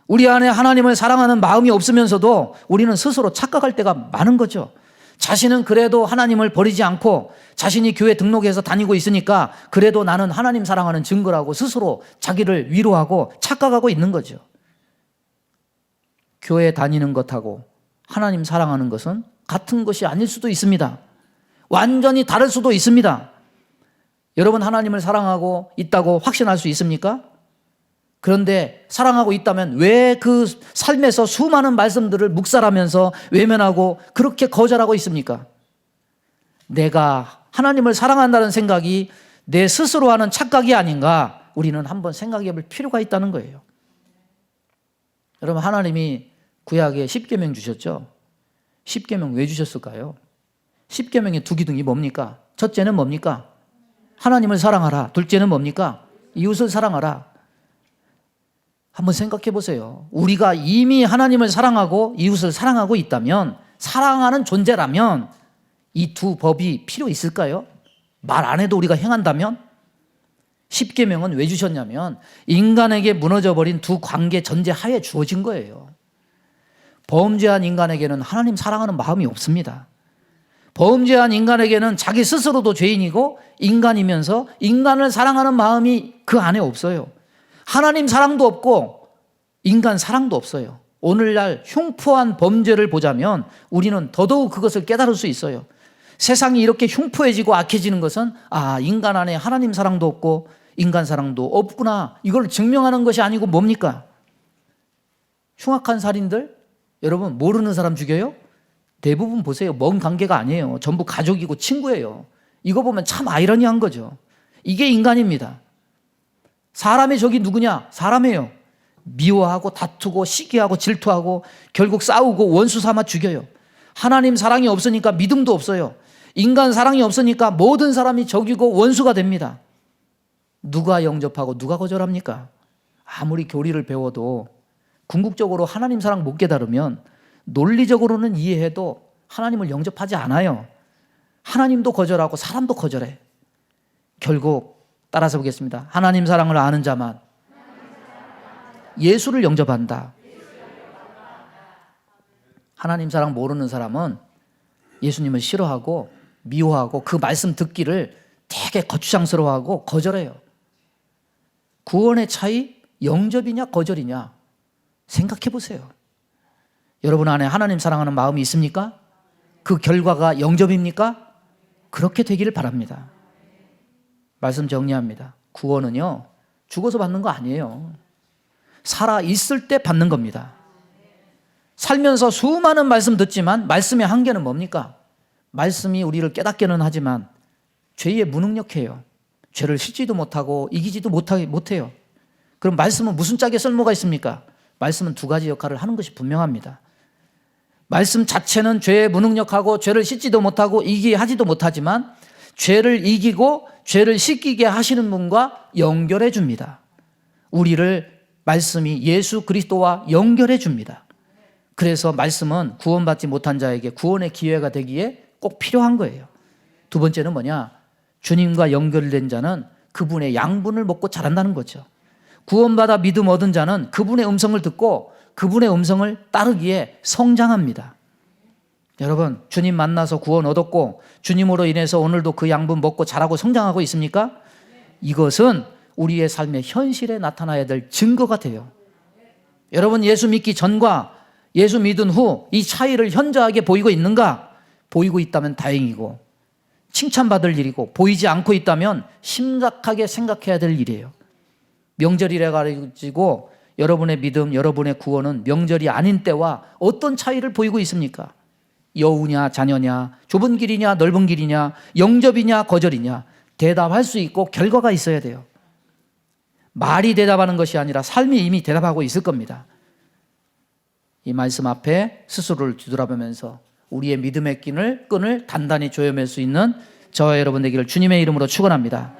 우리 안에 하나님을 사랑하는 마음이 없으면서도 우리는 스스로 착각할 때가 많은 거죠. 자신은 그래도 하나님을 버리지 않고 자신이 교회 등록해서 다니고 있으니까 그래도 나는 하나님 사랑하는 증거라고 스스로 자기를 위로하고 착각하고 있는 거죠. 교회 다니는 것하고 하나님 사랑하는 것은 같은 것이 아닐 수도 있습니다. 완전히 다를 수도 있습니다. 여러분 하나님을 사랑하고 있다고 확신할 수 있습니까? 그런데 사랑하고 있다면 왜 그 삶에서 수많은 말씀들을 묵살하면서 외면하고 그렇게 거절하고 있습니까? 내가 하나님을 사랑한다는 생각이 내 스스로 하는 착각이 아닌가, 우리는 한번 생각해 볼 필요가 있다는 거예요. 여러분 하나님이 구약에 10계명 주셨죠? 10계명 왜 주셨을까요? 10계명의 두 기둥이 뭡니까? 첫째는 뭡니까? 하나님을 사랑하라. 둘째는 뭡니까? 이웃을 사랑하라. 한번 생각해 보세요. 우리가 이미 하나님을 사랑하고 이웃을 사랑하고 있다면, 사랑하는 존재라면 이 두 법이 필요 있을까요? 말 안 해도 우리가 행한다면? 10계명은 왜 주셨냐면 인간에게 무너져버린 두 관계 전제 하에 주어진 거예요. 범죄한 인간에게는 하나님 사랑하는 마음이 없습니다. 범죄한 인간에게는 자기 스스로도 죄인이고 인간이면서 인간을 사랑하는 마음이 그 안에 없어요. 하나님 사랑도 없고 인간 사랑도 없어요. 오늘날 흉포한 범죄를 보자면 우리는 더더욱 그것을 깨달을 수 있어요. 세상이 이렇게 흉포해지고 악해지는 것은 인간 안에 하나님 사랑도 없고 인간 사랑도 없구나. 이걸 증명하는 것이 아니고 뭡니까? 흉악한 살인들? 여러분 모르는 사람 죽여요? 대부분 보세요. 먼 관계가 아니에요. 전부 가족이고 친구예요. 이거 보면 참 아이러니한 거죠. 이게 인간입니다. 사람의 적이 누구냐? 사람이에요. 미워하고 다투고 시기하고 질투하고 결국 싸우고 원수 삼아 죽여요. 하나님 사랑이 없으니까 믿음도 없어요. 인간 사랑이 없으니까 모든 사람이 적이고 원수가 됩니다. 누가 영접하고 누가 거절합니까? 아무리 교리를 배워도 궁극적으로 하나님 사랑 못 깨달으면 논리적으로는 이해해도 하나님을 영접하지 않아요. 하나님도 거절하고 사람도 거절해. 결국 따라서 보겠습니다. 하나님 사랑을 아는 자만 예수를 영접한다. 하나님 사랑 모르는 사람은 예수님을 싫어하고 미워하고 그 말씀 듣기를 되게 거추장스러워하고 거절해요. 구원의 차이, 영접이냐 거절이냐 생각해 보세요. 여러분 안에 하나님 사랑하는 마음이 있습니까? 그 결과가 영접입니까? 그렇게 되기를 바랍니다. 말씀 정리합니다. 구원은요, 죽어서 받는 거 아니에요. 살아 있을 때 받는 겁니다. 살면서 수많은 말씀 듣지만 말씀의 한계는 뭡니까? 말씀이 우리를 깨닫게는 하지만 죄에 무능력해요. 죄를 씻지도 못하고 이기지도 못해요. 그럼 말씀은 무슨 짝에 쓸모가 있습니까? 말씀은 두 가지 역할을 하는 것이 분명합니다. 말씀 자체는 죄에 무능력하고 죄를 씻지도 못하고 이기게 하지도 못하지만 죄를 이기고 죄를 씻기게 하시는 분과 연결해 줍니다. 우리를 말씀이 예수 그리스도와 연결해 줍니다. 그래서 말씀은 구원받지 못한 자에게 구원의 기회가 되기에 꼭 필요한 거예요. 두 번째는 뭐냐? 주님과 연결된 자는 그분의 양분을 먹고 자란다는 거죠. 구원받아 믿음 얻은 자는 그분의 음성을 듣고 그분의 음성을 따르기에 성장합니다. 여러분, 주님 만나서 구원 얻었고 주님으로 인해서 오늘도 그 양분 먹고 자라고 성장하고 있습니까? 이것은 우리의 삶의 현실에 나타나야 될 증거가 돼요. 여러분, 예수 믿기 전과 예수 믿은 후 이 차이를 현저하게 보이고 있는가? 보이고 있다면 다행이고 칭찬받을 일이고 보이지 않고 있다면 심각하게 생각해야 될 일이에요. 명절이라 가지고 여러분의 믿음, 여러분의 구원은 명절이 아닌 때와 어떤 차이를 보이고 있습니까? 여우냐 자녀냐, 좁은 길이냐 넓은 길이냐, 영접이냐 거절이냐 대답할 수 있고 결과가 있어야 돼요. 말이 대답하는 것이 아니라 삶이 이미 대답하고 있을 겁니다. 이 말씀 앞에 스스로를 뒤돌아보면서 우리의 믿음의 끈을 단단히 조여맬 수 있는 저와 여러분 되기를 주님의 이름으로 축원합니다.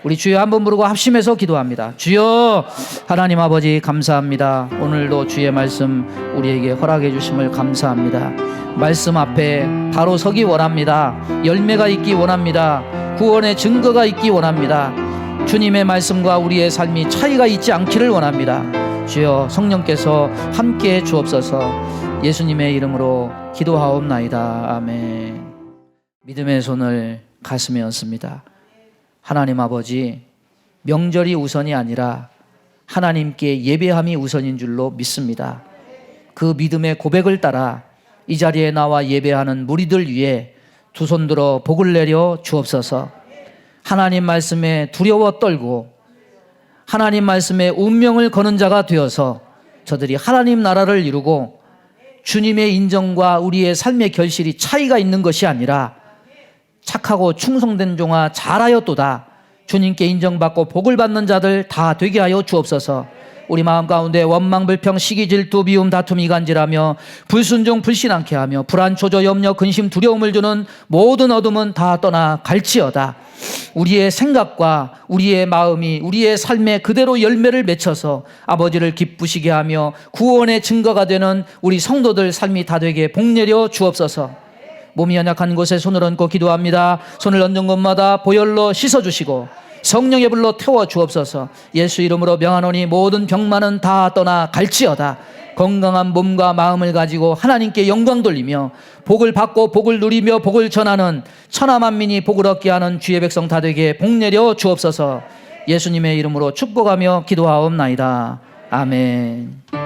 우리 주여 한번 부르고 합심해서 기도합니다. 주여, 하나님 아버지 감사합니다. 오늘도 주의 말씀 우리에게 허락해 주심을 감사합니다. 말씀 앞에 바로 서기 원합니다. 열매가 있기 원합니다. 구원의 증거가 있기 원합니다. 주님의 말씀과 우리의 삶이 차이가 있지 않기를 원합니다. 주여, 성령께서 함께해 주옵소서. 예수님의 이름으로 기도하옵나이다. 아멘. 믿음의 손을 가슴에 얹습니다. 하나님 아버지, 명절이 우선이 아니라 하나님께 예배함이 우선인 줄로 믿습니다. 그 믿음의 고백을 따라 이 자리에 나와 예배하는 무리들 위해 두 손 들어 복을 내려 주옵소서. 하나님 말씀에 두려워 떨고 하나님 말씀에 운명을 거는 자가 되어서 저들이 하나님 나라를 이루고 주님의 인정과 우리의 삶의 결실이 차이가 있는 것이 아니라 착하고 충성된 종아 잘하였도다. 주님께 인정받고 복을 받는 자들 다 되게 하여 주옵소서. 우리 마음 가운데 원망 불평 시기 질투 미움 다툼 이간질하며 불순종 불신앙케 하며 불안 초조 염려 근심 두려움을 주는 모든 어둠은 다 떠나 갈지어다. 우리의 생각과 우리의 마음이 우리의 삶에 그대로 열매를 맺혀서 아버지를 기쁘시게 하며 구원의 증거가 되는 우리 성도들 삶이 다 되게 복내려 주옵소서. 몸이 연약한 곳에 손을 얹고 기도합니다. 손을 얹은 곳마다 보혈로 씻어주시고 성령의 불로 태워 주옵소서. 예수 이름으로 명하노니 모든 병만은 다 떠나 갈지어다. 건강한 몸과 마음을 가지고 하나님께 영광 돌리며 복을 받고 복을 누리며 복을 전하는 천하만민이 복을 얻게 하는 주의 백성 다 되게 복내려 주옵소서. 예수님의 이름으로 축복하며 기도하옵나이다. 아멘.